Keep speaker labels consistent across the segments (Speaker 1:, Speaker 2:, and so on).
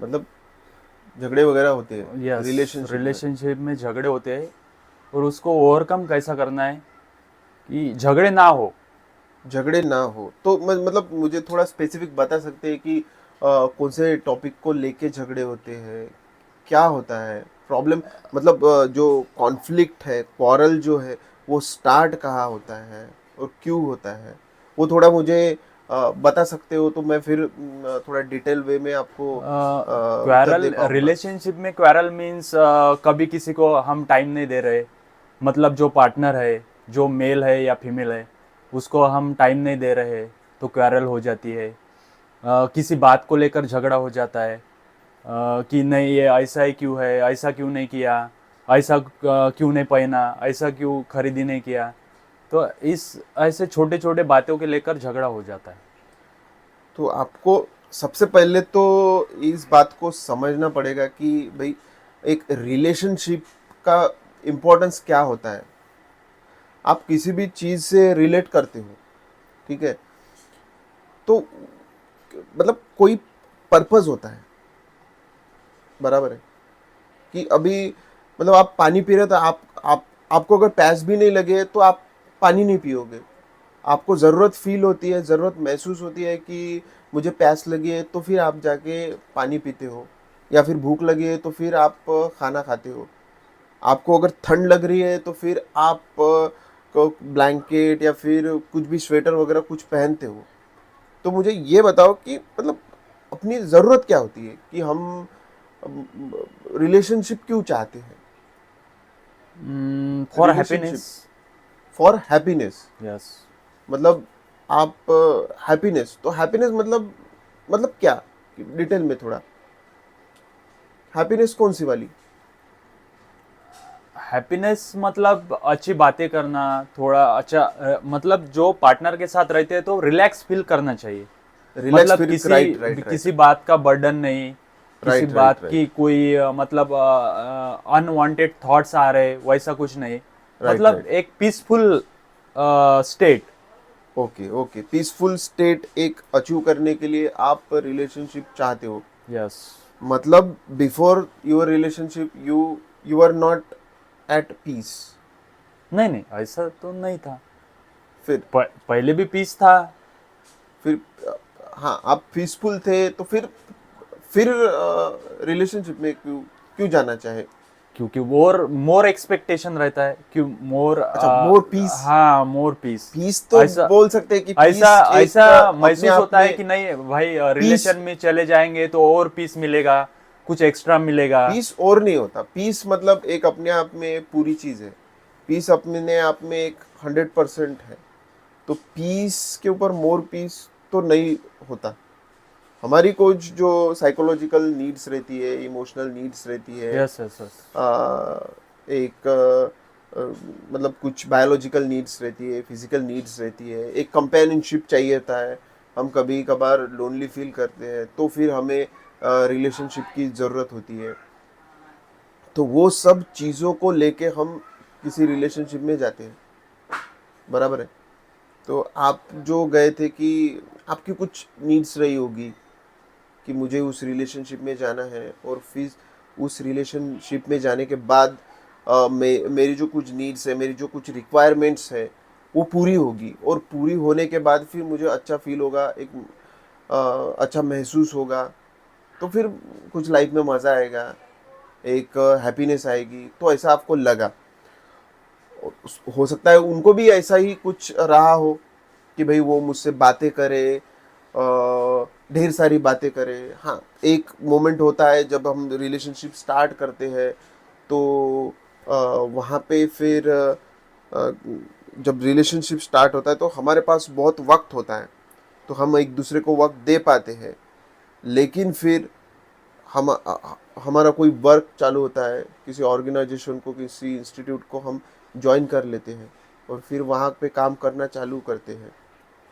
Speaker 1: मतलब झगड़े वगैरह होते हैं
Speaker 2: यस,
Speaker 1: रिलेशनशिप में।
Speaker 2: रिलेशनशिप में झगड़े होते हैं और उसको ओवरकम कैसा करना है कि झगड़े ना हो।
Speaker 1: झगड़े ना हो तो मतलब मुझे थोड़ा स्पेसिफिक बता सकते हैं कि कौन से टॉपिक को लेके झगड़े होते हैं, क्या होता है प्रॉब्लम, मतलब जो कॉन्फ्लिक्ट है, क्वारल जो है, वो स्टार्ट कहाँ होता है और क्यों होता है, वो थोड़ा मुझे बता सकते हो तो मैं फिर थोड़ा डिटेल वे में आपको उत्तर दे
Speaker 2: क्वारल,
Speaker 1: पाऊंगा।
Speaker 2: रिलेशनशिप में क्वारल मीन्स कभी किसी को हम टाइम नहीं दे रहे, मतलब जो पार्टनर है, जो मेल है या फीमेल है, उसको हम टाइम नहीं दे रहे, तो क्वारल हो जाती है। किसी बात को लेकर झगड़ा हो जाता है, कि नहीं ये ऐसा ही क्यों है, ऐसा क्यों नहीं किया, ऐसा क्यों नहीं पहना, ऐसा क्यों खरीदी नहीं किया। तो इस ऐसे छोटे छोटे बातों के लेकर झगड़ा हो जाता है।
Speaker 1: तो आपको सबसे पहले तो इस बात को समझना पड़ेगा कि भाई एक रिलेशनशिप का इम्पोर्टेंस क्या होता है। आप किसी भी चीज़ से रिलेट करते हो, ठीक है, तो मतलब कोई पर्पस होता है, बराबर है, कि अभी मतलब आप पानी पी रहे हो तो आप आपको अगर प्यास भी नहीं लगे तो आप पानी नहीं पियोगे। आपको ज़रूरत फील होती है, ज़रूरत महसूस होती है कि मुझे प्यास लगी है, तो फिर आप जाके पानी पीते हो, या फिर भूख लगी है तो फिर आप खाना खाते हो। आपको अगर ठंड लग रही है तो फिर आप को ब्लैंकेट या फिर कुछ भी स्वेटर वगैरह कुछ पहनते हो। तो मुझे ये बताओ कि मतलब अपनी ज़रूरत क्या होती है कि हम रिलेशनशिप क्यों चाहते हैं।
Speaker 2: For
Speaker 1: relationship
Speaker 2: happiness.
Speaker 1: For happiness,
Speaker 2: yes.
Speaker 1: मतलब आप हैप्पीनेस, तो हैप्पीनेस मतलब क्या, डिटेल में थोड़ा, हैप्पीनेस कौन सी वाली।
Speaker 2: हैप्पीनेस मतलब अच्छी बातें करना, थोड़ा अच्छा, मतलब जो पार्टनर के साथ रहते हैं तो रिलैक्स फील करना चाहिए।
Speaker 1: रिलैक्स
Speaker 2: मतलब
Speaker 1: फील,
Speaker 2: किसी
Speaker 1: राइट राइट राइट
Speaker 2: किसी बात का बर्डन नहीं, किसी
Speaker 1: राइट
Speaker 2: बात
Speaker 1: राइट
Speaker 2: की
Speaker 1: राइट
Speaker 2: कोई मतलब अनवांटेड थॉट्स आ रहे, वैसा कुछ नहीं।
Speaker 1: राइट
Speaker 2: मतलब
Speaker 1: राइट।
Speaker 2: एक peaceful state.
Speaker 1: Okay okay, peaceful state एक अचीव करने के लिए आप रिलेशनशिप चाहते हो।
Speaker 2: यस।
Speaker 1: मतलब before your relationship you you are not at peace.
Speaker 2: नहीं नहीं, ऐसा तो नहीं था।
Speaker 1: फिर
Speaker 2: पहले भी पीस था।
Speaker 1: फिर हाँ, आप पीसफुल थे तो फिर रिलेशनशिप में क्यों क्यों जाना चाहे।
Speaker 2: क्योंकि मोर मोर एक्सपेक्टेशन रहता है, क्यों मोर।
Speaker 1: अच्छा, मोर पीस।
Speaker 2: हाँ, मोर पीस।
Speaker 1: पीस तो
Speaker 2: ऐसा
Speaker 1: बोल सकते हैं कि
Speaker 2: ऐसा
Speaker 1: पीस
Speaker 2: ऐसा
Speaker 1: एक अपने
Speaker 2: महसूस
Speaker 1: आप
Speaker 2: होता है
Speaker 1: में
Speaker 2: कि नहीं भाई,
Speaker 1: पीस
Speaker 2: रिलेशन में चले जाएंगे तो और पीस मिलेगा, कुछ एक्स्ट्रा मिलेगा।
Speaker 1: पीस और नहीं होता। पीस मतलब एक अपने आप में पूरी चीज है। पीस अपने आप में एक 100% है। तो पीस के ऊपर मोर पीस तो नहीं होता। हमारी कुछ जो साइकोलॉजिकल नीड्स रहती है, इमोशनल नीड्स रहती है,
Speaker 2: यस यस यस।
Speaker 1: एक मतलब कुछ बायोलॉजिकल नीड्स रहती है, फिजिकल नीड्स रहती है, एक कंपेनियनशिप चाहिए होता है। हम कभी कभार लोनली फील करते हैं तो फिर हमें रिलेशनशिप की ज़रूरत होती है। तो वो सब चीज़ों को लेके हम किसी रिलेशनशिप में जाते हैं, बराबर है। तो आप जो गए थे कि आपकी कुछ नीड्स रही होगी कि मुझे उस रिलेशनशिप में जाना है, और फिर उस रिलेशनशिप में जाने के बाद मेरी जो कुछ नीड्स है, मेरी जो कुछ रिक्वायरमेंट्स है, वो पूरी होगी, और पूरी होने के बाद फिर मुझे अच्छा फील होगा, एक अच्छा महसूस होगा। तो फिर कुछ लाइफ में मज़ा आएगा, एक हैप्पीनेस आएगी, तो ऐसा आपको लगा। हो सकता है उनको भी ऐसा ही कुछ रहा हो कि भाई वो मुझसे बातें करे, ढेर सारी बातें करे। हाँ, एक मोमेंट होता है जब हम रिलेशनशिप स्टार्ट करते हैं, तो वहाँ पे फिर जब रिलेशनशिप स्टार्ट होता है तो हमारे पास बहुत वक्त होता है, तो हम एक दूसरे को वक्त दे पाते हैं। लेकिन फिर हम हमारा कोई वर्क चालू होता है, किसी ऑर्गेनाइजेशन को, किसी इंस्टीट्यूट को हम ज्वाइन कर लेते हैं, और फिर वहाँ पे काम करना चालू करते हैं।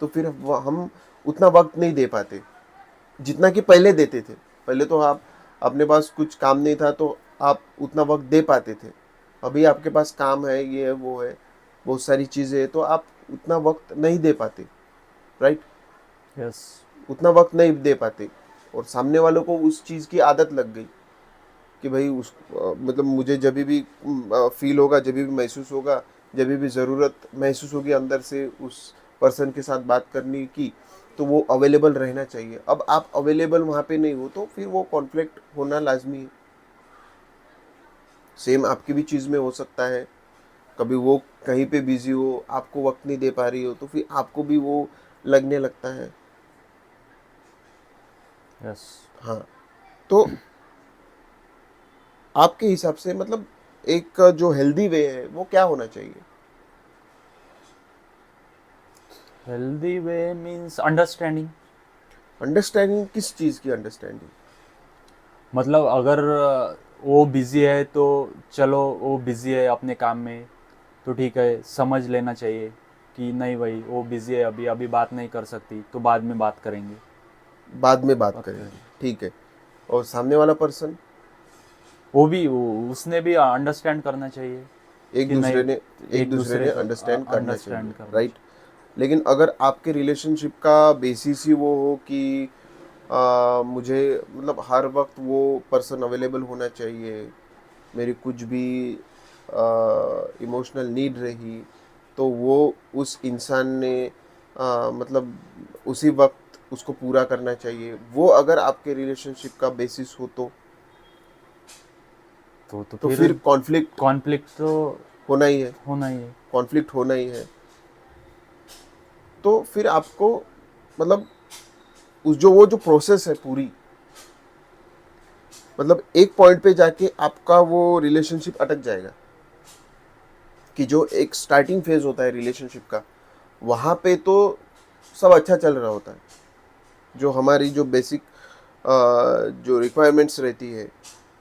Speaker 1: तो फिर हम उतना वक्त नहीं दे पाते जितना कि पहले देते थे। पहले तो आप, अपने पास कुछ काम नहीं था तो आप उतना वक्त दे पाते थे। अभी आपके पास काम है, ये है वो है, बहुत सारी चीज़ें हैं, तो आप उतना वक्त नहीं दे पाते, राइट।
Speaker 2: यस।
Speaker 1: उतना वक्त नहीं दे पाते। और सामने वालों को उस चीज़ की आदत लग गई कि भाई मतलब मुझे जब भी फील होगा, जब भी महसूस होगा, जब भी ज़रूरत महसूस होगी अंदर से उस पर्सन के साथ बात करने की, तो वो अवेलेबल रहना चाहिए। अब आप अवेलेबल वहाँ पे नहीं हो तो फिर वो कॉन्फ्लिक्ट होना लाजमी है। सेम आपकी भी चीज़ में हो सकता है, कभी वो कहीं पे बिजी हो, आपको वक्त नहीं दे पा रही हो, तो फिर आपको भी वो लगने लगता है।
Speaker 2: यस।
Speaker 1: हाँ, तो आपके हिसाब से मतलब एक जो हेल्दी वे है वो क्या होना चाहिए?
Speaker 2: Healthy way means understanding.
Speaker 1: Understanding, किस चीज़ की अंडरस्टैंडिंग?
Speaker 2: मतलब अगर वो बिजी है तो चलो, वो बिजी है अपने काम में, तो ठीक है, समझ लेना चाहिए कि नहीं भाई वो बिजी है, अभी अभी बात नहीं कर सकती, तो बाद में बात करेंगे।
Speaker 1: बाद में बात
Speaker 2: बात
Speaker 1: करेंगे,
Speaker 2: करेंगे।
Speaker 1: ठीक है। और सामने वाला पर्सन,
Speaker 2: उसने भी अंडरस्टैंड करना चाहिए
Speaker 1: एक
Speaker 2: कि नहीं,
Speaker 1: दूसरे ने एक
Speaker 2: एक
Speaker 1: दूसरे
Speaker 2: दूसरे
Speaker 1: ने
Speaker 2: को
Speaker 1: अंडरस्टैंड करना
Speaker 2: अंडरस्टैंड
Speaker 1: चाहिए,
Speaker 2: करना
Speaker 1: राइट।
Speaker 2: चाहिए।
Speaker 1: लेकिन अगर आपके रिलेशनशिप का बेसिस ही वो हो कि मुझे मतलब हर वक्त वो पर्सन अवेलेबल होना चाहिए, मेरी कुछ भी इमोशनल नीड रही तो वो उस इंसान ने मतलब उसी वक्त उसको पूरा करना चाहिए, वो अगर आपके रिलेशनशिप का बेसिस हो
Speaker 2: तो
Speaker 1: तो
Speaker 2: फिर
Speaker 1: फिर कॉन्फ्लिक्ट
Speaker 2: कॉन्फ्लिक्ट तो
Speaker 1: होना ही है।
Speaker 2: होना ही है।
Speaker 1: कॉन्फ्लिक्ट होना ही है। तो फिर आपको मतलब उस जो वो जो प्रोसेस है पूरी, मतलब एक पॉइंट पे जाके आपका वो रिलेशनशिप अटक जाएगा कि जो एक स्टार्टिंग फेज होता है रिलेशनशिप का, वहाँ पे तो सब अच्छा चल रहा होता है, जो हमारी जो बेसिक जो रिक्वायरमेंट्स रहती है,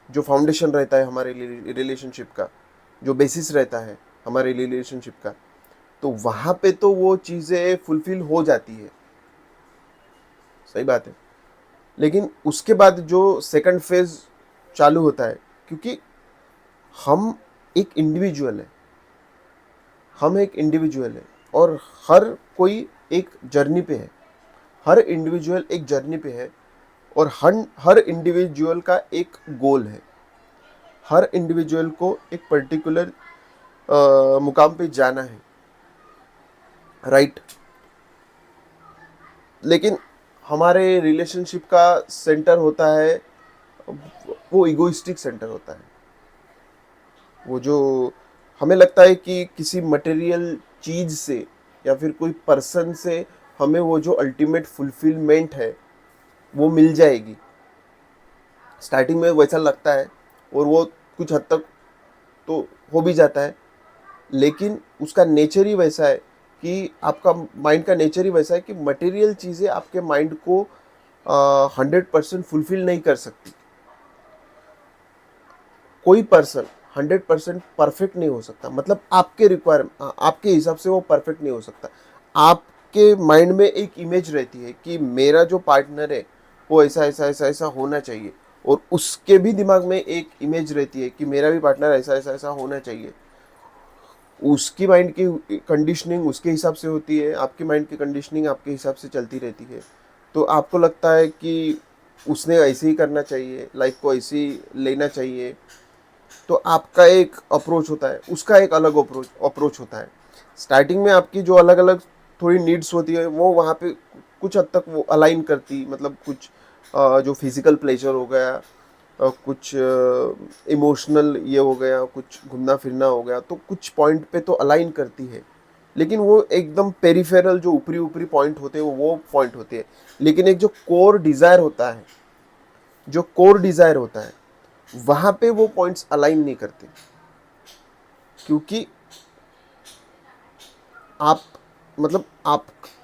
Speaker 1: जो फाउंडेशन रहता है हमारे रिलेशनशिप का, जो बेसिस रहता है हमारे रिलेशनशिप का, तो वहाँ पे तो वो चीज़ें फुलफिल हो जाती है, सही बात है। लेकिन उसके बाद जो सेकंड फेज चालू होता है, क्योंकि हम एक इंडिविजुअल है, हम एक इंडिविजुअल है और हर कोई एक जर्नी पे है, हर इंडिविजुअल एक जर्नी पे है और हर इंडिविजुअल का एक गोल है, हर इंडिविजुअल को एक पर्टिकुलर मुकाम पे जाना है, राइट। लेकिन हमारे रिलेशनशिप का सेंटर होता है, वो इगोइस्टिक सेंटर होता है, वो जो हमें लगता है कि किसी मटेरियल चीज से या फिर कोई पर्सन से हमें वो जो अल्टीमेट फुलफिलमेंट है वो मिल जाएगी। स्टार्टिंग में वैसा लगता है और वो कुछ हद तक तो हो भी जाता है, लेकिन उसका नेचर ही वैसा है कि आपका माइंड का नेचर ही वैसा है कि मटेरियल चीज़ें आपके माइंड को 100% फुलफिल नहीं कर सकती। कोई पर्सन 100% परफेक्ट नहीं हो सकता, मतलब आपके रिक्वायरमेंट आपके हिसाब से वो परफेक्ट नहीं हो सकता। आपके माइंड में एक इमेज रहती है कि मेरा जो पार्टनर है वो ऐसा ऐसा ऐसा ऐसा होना चाहिए, और उसके भी दिमाग में एक इमेज रहती है कि मेरा भी पार्टनर ऐसा ऐसा ऐसा होना चाहिए। उसकी माइंड की कंडीशनिंग उसके हिसाब से होती है, आपकी माइंड की कंडीशनिंग आपके हिसाब से चलती रहती है। तो आपको लगता है कि उसने ऐसे ही करना चाहिए, लाइफ को ऐसे ही लेना चाहिए, तो आपका एक अप्रोच होता है, उसका एक अलग अप्रोच होता है। स्टार्टिंग में आपकी जो अलग अलग थोड़ी नीड्स होती है वो वहाँ पे कुछ हद तक वो अलाइन करती, मतलब कुछ जो फिजिकल प्लेजर हो गया, कुछ इमोशनल ये हो गया, कुछ घूमना फिरना हो गया, तो कुछ पॉइंट पे तो अलाइन करती है। लेकिन वो एकदम पेरिफेरल जो ऊपरी ऊपरी पॉइंट होते हैं वो पॉइंट होते हैं। लेकिन एक जो कोर डिज़ायर होता है, जो कोर डिज़ायर होता है, वहाँ पे वो पॉइंट्स अलाइन नहीं करते, क्योंकि आप मतलब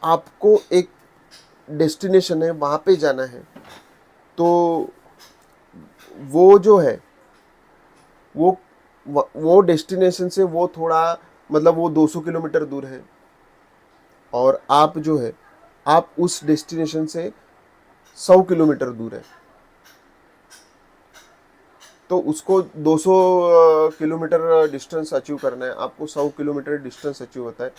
Speaker 1: आपको एक डेस्टिनेशन है, वहाँ पे जाना है। तो वो जो है वो वो डेस्टिनेशन से वो थोड़ा मतलब वो 200 किलोमीटर दूर है, और आप जो है आप उस डेस्टिनेशन से 100 किलोमीटर दूर है। तो उसको 200 किलोमीटर डिस्टेंस अचीव करना है, आपको 100 किलोमीटर डिस्टेंस अचीव होता है।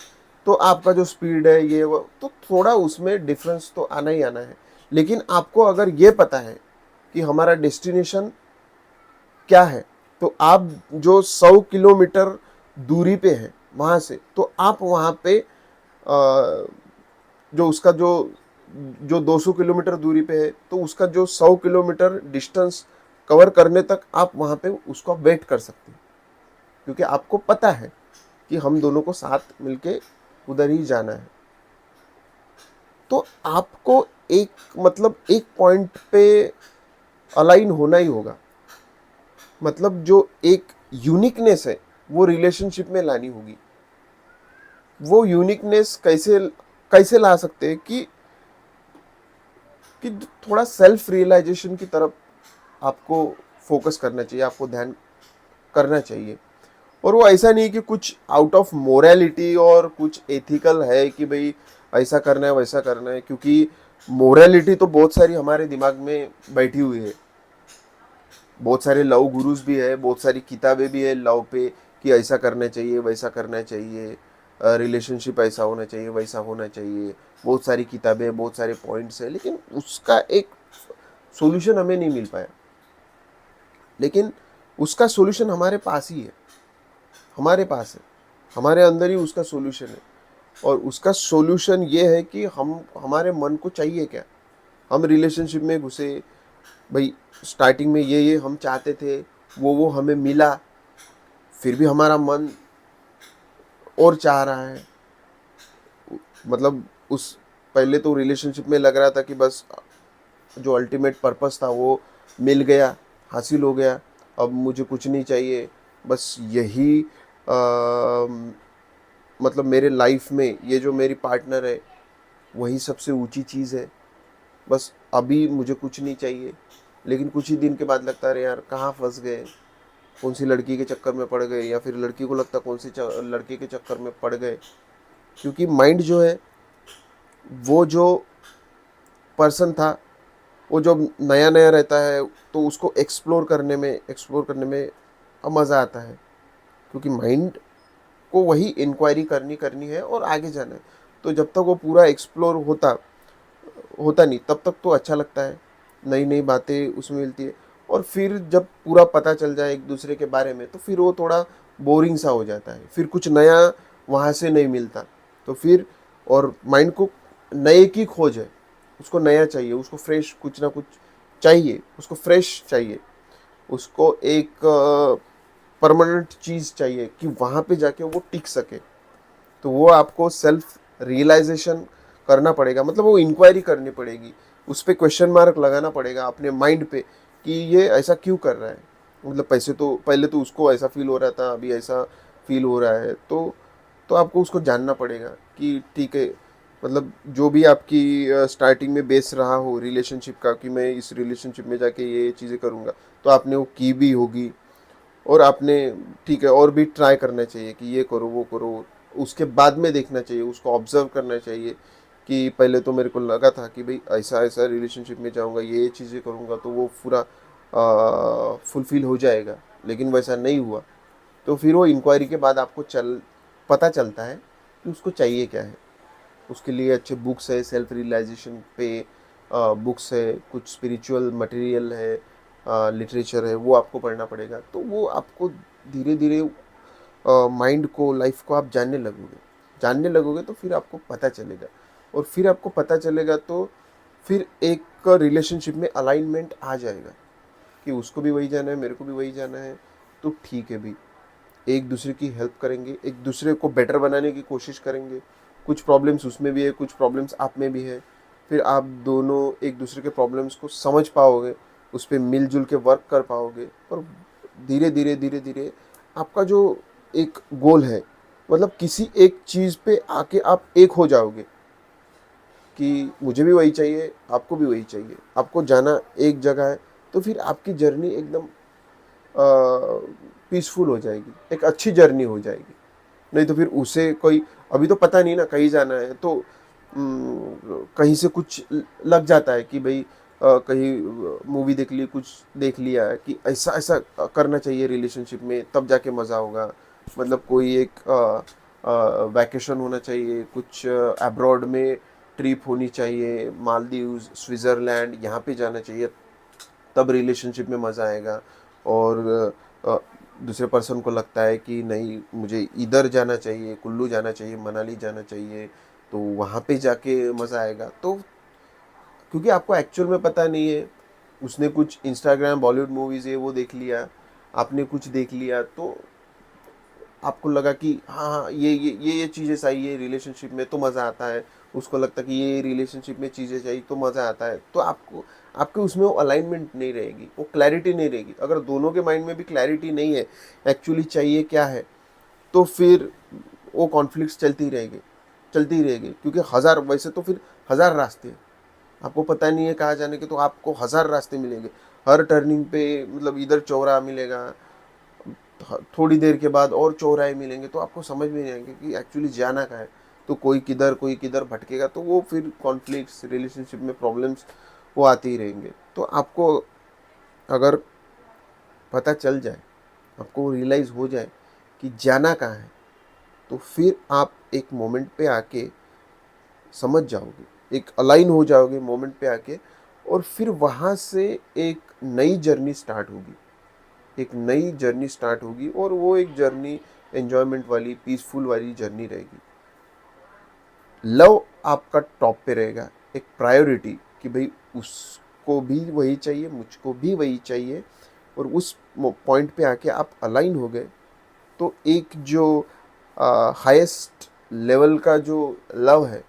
Speaker 1: तो आपका जो स्पीड है ये वो तो थोड़ा उसमें डिफरेंस तो आना ही आना है। लेकिन आपको अगर ये पता है कि हमारा डेस्टिनेशन क्या है, तो आप जो 100 किलोमीटर दूरी पे है वहाँ से, तो आप वहाँ पे जो उसका जो 200 किलोमीटर दूरी पे है, तो उसका जो 100 किलोमीटर डिस्टेंस कवर करने तक आप वहाँ पे उसको वेट कर सकते हैं, क्योंकि आपको पता है कि हम दोनों को साथ मिलके उधर ही जाना है। तो आपको एक पॉइंट पे अलाइन होना ही होगा। मतलब जो एक यूनिकनेस है वो रिलेशनशिप में लानी होगी। वो यूनिकनेस कैसे कैसे ला सकते हैं कि थोड़ा सेल्फ रियलाइजेशन की तरफ आपको फोकस करना चाहिए, आपको ध्यान करना चाहिए। और वो ऐसा नहीं कि कुछ आउट ऑफ मोरालिटी और कुछ एथिकल है कि भाई ऐसा करना है वैसा करना है, क्योंकि मोरालिटी तो बहुत सारी हमारे दिमाग में बैठी हुई है। बहुत सारे लव गुरुज भी है, बहुत सारी किताबें भी है लव पे कि ऐसा करना चाहिए वैसा करना चाहिए, रिलेशनशिप ऐसा होना चाहिए वैसा होना चाहिए। बहुत सारी किताबें, बहुत सारे पॉइंट्स है, लेकिन उसका एक सॉल्यूशन हमें नहीं मिल पाया। लेकिन उसका सॉल्यूशन हमारे पास ही है, हमारे पास है, हमारे अंदर ही उसका सॉल्यूशन है। और उसका सॉल्यूशन ये है कि हमारे मन को चाहिए क्या। हम रिलेशनशिप में घुसे, भाई स्टार्टिंग में ये हम चाहते थे, वो हमें मिला, फिर भी हमारा मन और चाह रहा है। मतलब उस पहले तो रिलेशनशिप में लग रहा था कि बस जो अल्टीमेट पर्पस था वो मिल गया, हासिल हो गया, अब मुझे कुछ नहीं चाहिए, बस यही मतलब मेरे लाइफ में ये जो मेरी पार्टनर है वही सबसे ऊंची चीज़ है, बस अभी मुझे कुछ नहीं चाहिए। लेकिन कुछ ही दिन के बाद लगता है अरे यार कहाँ फंस गए, कौन सी लड़की के चक्कर में पड़ गए, या फिर लड़की को लगता कौन सी लड़के के चक्कर में पड़ गए। क्योंकि माइंड जो है, वो जो पर्सन था, वो जब नया नया रहता है तो उसको एक्सप्लोर करने में मज़ा आता है, क्योंकि माइंड को वही इंक्वायरी करनी है और आगे जाना है। तो जब तक वो पूरा एक्सप्लोर होता नहीं, तब तक तो अच्छा लगता है, नई नई बातें उसमें मिलती है। और फिर जब पूरा पता चल जाए एक दूसरे के बारे में, तो फिर वो थोड़ा बोरिंग सा हो जाता है, फिर कुछ नया वहाँ से नहीं मिलता। तो फिर और माइंड को नए की खोज है, उसको नया चाहिए, उसको फ्रेश कुछ ना कुछ चाहिए, उसको फ्रेश चाहिए, उसको एक परमानेंट चीज़ चाहिए कि वहाँ पे जाके वो टिक सके। तो वो आपको सेल्फ रियलाइजेशन करना पड़ेगा, मतलब वो इंक्वायरी करनी पड़ेगी, उस पर क्वेश्चन मार्क लगाना पड़ेगा अपने माइंड पे कि ये ऐसा क्यों कर रहा है। मतलब पहले तो उसको ऐसा फील हो रहा था, अभी ऐसा फील हो रहा है, तो आपको उसको जानना पड़ेगा कि ठीक है, मतलब जो भी आपकी स्टार्टिंग में बेस रहा हो रिलेशनशिप का कि मैं इस रिलेशनशिप में जाके ये चीज़ें करूँगा, तो आपने वो की भी होगी। और आपने ठीक है और भी ट्राई करना चाहिए कि ये करो वो करो। उसके बाद में देखना चाहिए, उसको ऑब्जर्व करना चाहिए कि पहले तो मेरे को लगा था कि भाई ऐसा ऐसा रिलेशनशिप में जाऊंगा, ये चीज़ें करूंगा तो वो पूरा फुलफिल हो जाएगा, लेकिन वैसा नहीं हुआ। तो फिर वो इंक्वायरी के बाद आपको पता चलता है कि उसको चाहिए क्या है। उसके लिए अच्छे बुक्स है, सेल्फ रियलाइजेशन पे बुक्स है, कुछ स्पिरिचुअल मटेरियल है, लिटरेचर है, वो आपको पढ़ना पड़ेगा। तो वो आपको धीरे धीरे माइंड को, लाइफ को आप जानने लगोगे तो फिर आपको पता चलेगा। और फिर आपको पता चलेगा तो फिर एक रिलेशनशिप में अलाइनमेंट आ जाएगा कि उसको भी वही जाना है, मेरे को भी वही जाना है। तो ठीक है भी, एक दूसरे की हेल्प करेंगे, एक दूसरे को बेटर बनाने की कोशिश करेंगे। कुछ प्रॉब्लम्स उसमें भी है, कुछ प्रॉब्लम्स आप में भी है, फिर आप दोनों एक दूसरे के प्रॉब्लम्स को समझ पाओगे, उस पर मिलजुल के वर्क कर पाओगे। और धीरे धीरे आपका जो एक गोल है, मतलब किसी एक चीज़ पे आके आप एक हो जाओगे कि मुझे भी वही चाहिए, आपको भी वही चाहिए, आपको जाना एक जगह है। तो फिर आपकी जर्नी एकदम पीसफुल हो जाएगी, एक अच्छी जर्नी हो जाएगी। नहीं तो फिर उसे कोई अभी तो पता नहीं ना कहीं जाना है, तो कहीं से कुछ लग जाता है कि भाई कहीं मूवी देख ली, कुछ देख लिया है कि ऐसा ऐसा करना चाहिए रिलेशनशिप में, तब जाके मज़ा होगा। मतलब कोई एक वैकेशन होना चाहिए, कुछ अब्रॉड में ट्रिप होनी चाहिए, मालदीव्स, स्विट्ज़रलैंड, यहाँ पे जाना चाहिए, तब रिलेशनशिप में मज़ा आएगा। और अ, दूसरे पर्सन को लगता है कि नहीं, मुझे इधर जाना चाहिए, कुल्लू जाना चाहिए, मनाली जाना चाहिए, तो वहाँ पे जाके मज़ा आएगा। तो क्योंकि आपको एक्चुअल में पता नहीं है, उसने कुछ इंस्टाग्राम बॉलीवुड मूवीज़ ये वो देख लिया, आपने कुछ देख लिया, तो आपको लगा कि हाँ हाँ, ये चीज़ें सही है, रिलेशनशिप में तो मज़ा आता है, उसको लगता है कि ये रिलेशनशिप में चीज़ें चाहिए तो मज़ा आता है, तो आपको आपके उसमें वो अलाइनमेंट नहीं रहेगी, वो क्लैरिटी नहीं रहेगी। अगर दोनों के माइंड में भी क्लैरिटी नहीं है एक्चुअली चाहिए क्या है, तो फिर वो कॉन्फ्लिक्ट्स चलती रहेगी, क्योंकि हज़ार, वैसे तो फिर हज़ार रास्ते हैं, आपको पता नहीं है कहाँ जाने के, तो आपको हज़ार रास्ते मिलेंगे, हर टर्निंग पे, मतलब इधर चौराहा मिलेगा, थोड़ी देर के बाद और चौराहे मिलेंगे, तो आपको समझ में नहीं आएंगे कि एक्चुअली जाना कहाँ है। तो कोई किधर भटकेगा, तो वो फिर कॉन्फ्लिक्ट्स, रिलेशनशिप में प्रॉब्लम्स वो आते ही रहेंगे। तो आपको अगर पता चल जाए, आपको रियलाइज़ हो जाए कि जाना कहाँ है, तो फिर आप एक मोमेंट पे आके समझ जाओगे, एक अलाइन हो जाओगे मोमेंट पे आके, और फिर वहाँ से एक नई जर्नी स्टार्ट होगी, एक नई जर्नी स्टार्ट होगी, और वो एक जर्नी एन्जॉयमेंट वाली, पीसफुल वाली जर्नी रहेगी। लव आपका टॉप पे रहेगा, एक प्रायोरिटी, कि भाई उसको भी वही चाहिए, मुझको भी वही चाहिए, और उस पॉइंट पे आके आप अलाइन हो गए, तो एक जो हाईएस्ट लेवल का जो लव है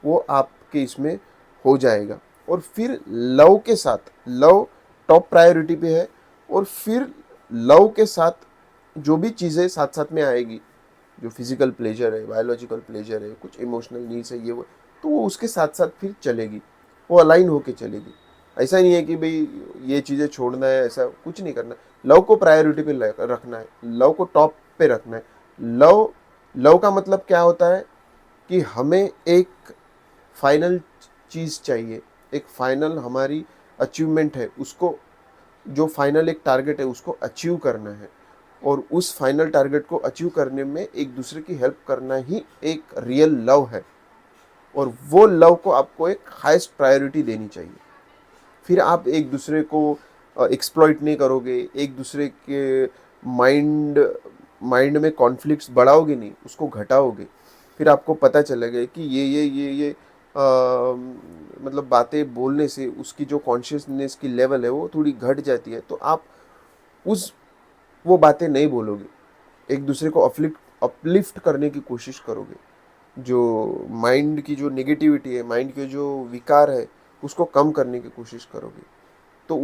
Speaker 1: वो आपके इसमें हो जाएगा। और फिर लव के साथ, लव टॉप प्रायोरिटी पे है, और फिर लव के साथ जो भी चीज़ें साथ साथ में आएगी, जो फिजिकल प्लेजर है, बायोलॉजिकल प्लेजर है, कुछ इमोशनल नीड्स है, ये वो, तो वो उसके साथ साथ फिर चलेगी, वो अलाइन होके चलेगी। ऐसा नहीं है कि भाई ये चीज़ें छोड़ना है, ऐसा कुछ नहीं करना। लव को प्रायोरिटी पे रखना है, लव को टॉप पे रखना है। लव लव का मतलब क्या होता है कि हमें एक फाइनल चीज़ चाहिए, एक फाइनल हमारी अचीवमेंट है, उसको, जो फाइनल एक टारगेट है उसको अचीव करना है, और उस फाइनल टारगेट को अचीव करने में एक दूसरे की हेल्प करना ही एक रियल लव है। और वो लव को आपको एक हाईएस्ट प्रायोरिटी देनी चाहिए। फिर आप एक दूसरे को एक्सप्लॉइट नहीं करोगे, एक दूसरे के माइंड माइंड में कॉन्फ्लिक्ट्स बढ़ाओगे नहीं, उसको घटाओगे। फिर आपको पता चलेगा कि ये मतलब बातें बोलने से उसकी जो कॉन्शियसनेस की लेवल है वो थोड़ी घट जाती है, तो आप उस वो बातें नहीं बोलोगे, एक दूसरे को अपलिफ्ट करने की कोशिश करोगे। जो माइंड की जो नेगेटिविटी है, माइंड के जो विकार है, उसको कम करने की कोशिश करोगे। तो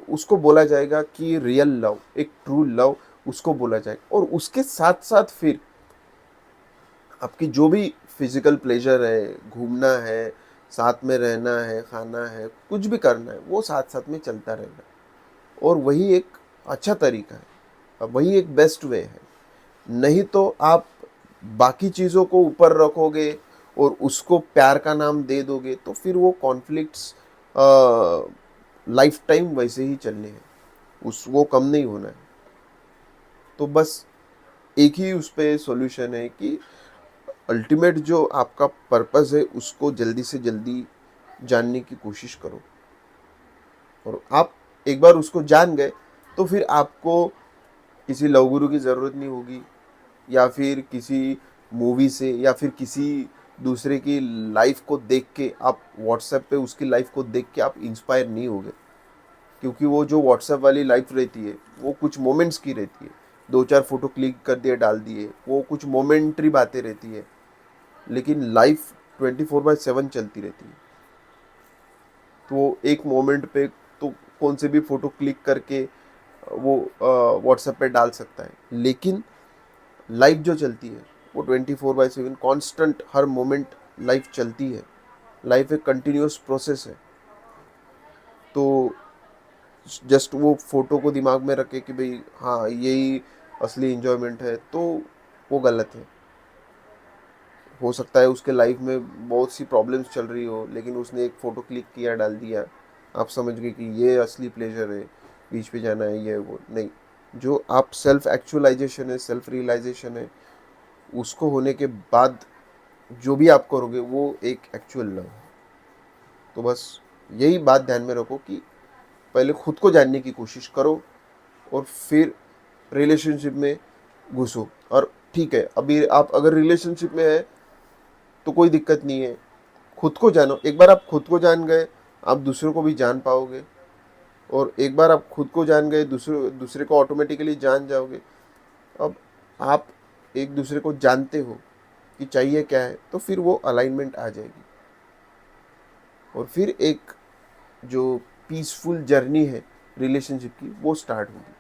Speaker 1: उसको बोला जाएगा कि रियल लव, एक ट्रू लव, उसको बोला जाएगा। और उसके साथ साथ फिर आपकी जो भी फिजिकल प्लेजर है, घूमना है, साथ में रहना है, खाना है, कुछ भी करना है, वो साथ साथ में चलता रहेगा। और वही एक अच्छा तरीका है, अब वही एक बेस्ट वे है। नहीं तो आप बाकी चीज़ों को ऊपर रखोगे और उसको प्यार का नाम दे दोगे, तो फिर वो कॉन्फ्लिक्ट्स लाइफ टाइम वैसे ही चलने हैं, उस वो कम नहीं होना है। तो बस एक ही उस पे सॉल्यूशन है कि अल्टीमेट जो आपका पर्पस है उसको जल्दी से जल्दी जानने की कोशिश करो। और आप एक बार उसको जान गए, तो फिर आपको किसी लव गुरु की ज़रूरत नहीं होगी, या फिर किसी मूवी से, या फिर किसी दूसरे की लाइफ को देख के आप व्हाट्सएप पे उसकी लाइफ को देख के आप इंस्पायर नहीं होगे। क्योंकि वो जो व्हाट्सएप वाली लाइफ रहती है वो कुछ मोमेंट्स की रहती है, दो चार फोटो क्लिक कर दिए, डाल दिए, वो कुछ मोमेंट्री बातें रहती है। लेकिन लाइफ 24/7 चलती रहती है। तो एक मोमेंट पे तो कौन से भी फोटो क्लिक करके वो व्हाट्सएप पे डाल सकता है, लेकिन लाइफ जो चलती है वो 24/7 कांस्टेंट, हर मोमेंट लाइफ चलती है। लाइफ एक कंटिन्यूअस प्रोसेस है। तो जस्ट वो फोटो को दिमाग में रखे कि भाई हाँ यही असली इंजॉयमेंट है, तो वो गलत है। हो सकता है उसके लाइफ में बहुत सी प्रॉब्लम्स चल रही हो, लेकिन उसने एक फ़ोटो क्लिक किया, डाल दिया, आप समझ गए कि ये असली प्लेजर है, बीच पे जाना है, ये वो नहीं। जो आप सेल्फ एक्चुअलाइजेशन है, सेल्फ रियलाइजेशन है, उसको होने के बाद जो भी आप करोगे वो एक एक्चुअल लव है। तो बस यही बात ध्यान में रखो कि पहले खुद को जानने की कोशिश करो और फिर रिलेशनशिप में घुसो। और ठीक है, अभी आप अगर रिलेशनशिप में है तो कोई दिक्कत नहीं है, खुद को जानो। एक बार आप खुद को जान गए, आप दूसरों को भी जान पाओगे, और एक बार आप खुद को जान गए, दूसरे दूसरे को ऑटोमेटिकली जान जाओगे। अब आप एक दूसरे को जानते हो कि चाहिए क्या है, तो फिर वो अलाइनमेंट आ जाएगी, और फिर एक जो पीसफुल जर्नी है रिलेशनशिप की वो स्टार्ट होगी।